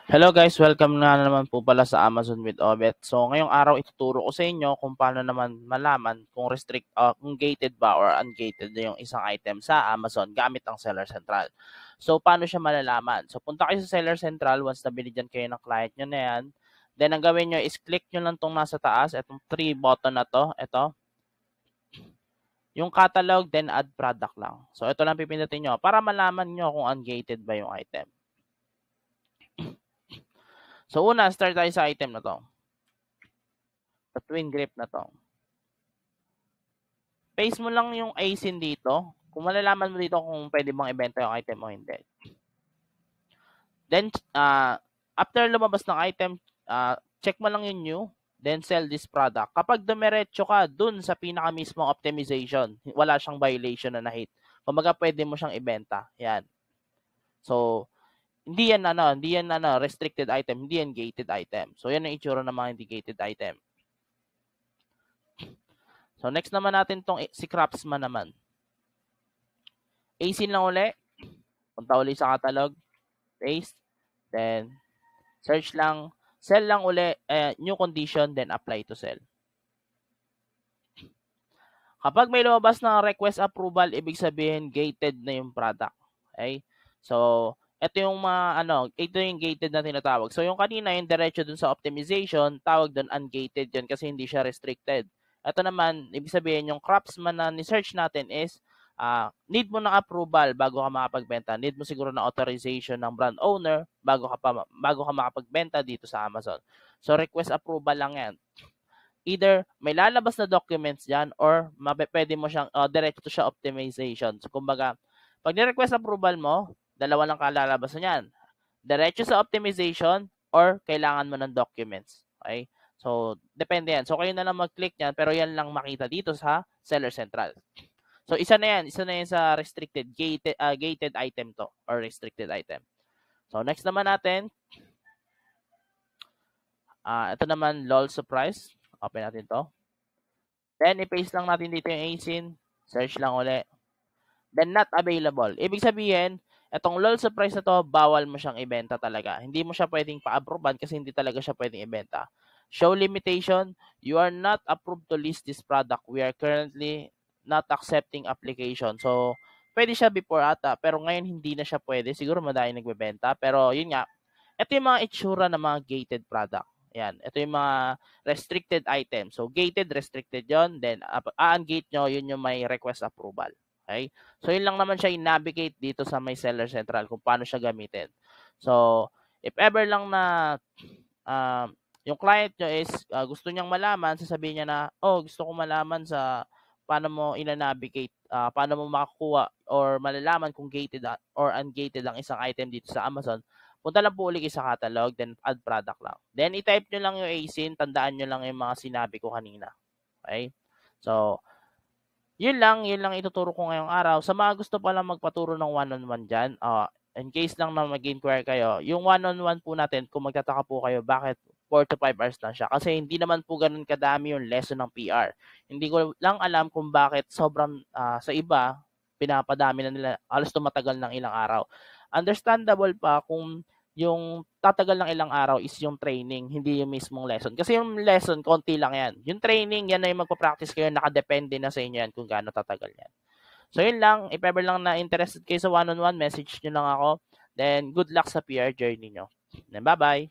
Hello guys, welcome na naman po pala sa Amazon with Obet. So ngayong araw ituturo ko sa inyo kung paano naman malaman kung gated ba or ungated na yung isang item sa Amazon gamit ang Seller Central. So paano siya malalaman? So punta kayo sa Seller Central once na binigyan kayo ng client nyo na yan. Then ang gawin nyo is click nyo lang tong nasa taas, itong 3 button na to, ito. Yung catalog, then add product lang. So ito lang pipindutin nyo para malaman nyo kung ungated ba yung item. So una, start tayo sa item na to. Sa twin grip na to. Paste mo lang yung ASIN dito. Kung malalaman mo dito kung pwede bang ibenta yung item o hindi. Then, after lumabas ng item, check mo lang yung new. Then, sell this product. Kapag dumiretso ka dun sa pinaka mismong optimization, wala siyang violation na na-hit. Kumbaga, pwede mo siyang ibenta. Yan. So, hindi yan restricted item, hindi yan gated item. So, yan ang itsura ng mga hindi gated item. So, next naman natin si Craftsman naman. ASIN lang uli. Punta uli sa catalog. Paste. Then, search lang. Sell lang uli. New condition. Then, apply to sell. Kapag may lumabas na request approval, ibig sabihin gated na yung product. Okay? So, ito yung ito yung gated na tinatawag. So, yung kanina, yung diretso dun sa optimization, tawag dun ungated yun kasi hindi siya restricted. Ito naman, ibig sabihin, yung Craftsman na ni-search natin is, need mo ng approval bago ka makapagbenta. Need mo siguro ng authorization ng brand owner bago ka makapagbenta dito sa Amazon. So, request approval lang yan. Either may lalabas na documents dyan or pwede mo siyang diretso siya optimization. So, kumbaga, pag ni-request approval mo, dalawa lang kalalabas na yan. Diretso sa optimization or kailangan mo ng documents. Okay? So, depende yan. So, kayo na lang mag-click yan pero yan lang makita dito sa Seller Central. So, isa na yan sa restricted, gated item to or restricted item. So, next naman natin, ito naman, LOL surprise. Open natin to. Then, i-paste lang natin dito yung ASIN. Search lang ulit. Then, not available. Ibig sabihin, itong LOL surprise na to, bawal mo siyang ibenta talaga. Hindi mo siya pwedeng pa-approvean kasi hindi talaga siya pwedeng ibenta. Show limitation, you are not approved to list this product. We are currently not accepting application. So, pwede siya before ata, pero ngayon hindi na siya pwede. Siguro madami nagbebenta. Pero yun nga, ito yung mga itsura ng mga gated product. Yan, ito yung mga restricted items. So, gated, restricted yon. Then, ungate nyo, yun yung may request approval. Okay? So, yun lang naman siya i-navigate dito sa may Seller Central kung paano siya gamitin. So, if ever lang na yung client nyo is gusto niyang malaman, sasabihin niya na, gusto ko malaman sa paano mo ina-navigate, paano mo makakuha or malalaman kung gated or ungated ang isang item dito sa Amazon. Punta lang po ulit sa catalog, then add product lang. Then, i-type nyo lang yung ASIN, tandaan nyo lang yung mga sinabi ko kanina. Okay? So, yun lang ituturo ko ngayong araw. Sa mga gusto pa lang magpaturo ng one-on-one dyan, in case lang na mag-inquire kayo, yung one-on-one po natin, kung magtataka po kayo, bakit 4 to 5 hours lang siya? Kasi hindi naman po ganun kadami yung lesson ng PR. Hindi ko lang alam kung bakit sobrang sa iba, pinapadami na nila, alas tumatagal ng ilang araw. Understandable pa kung yung tatagal ng ilang araw is yung training, hindi yung mismong lesson. Kasi yung lesson, konti lang yan. Yung training, yan na yung magpa-practice kayo, nakadepende na sa inyo yan kung gaano tatagal yan. So, yun lang. If ever lang na interested kayo sa one-on-one, message nyo lang ako. Then, good luck sa PR journey nyo. Then, bye-bye!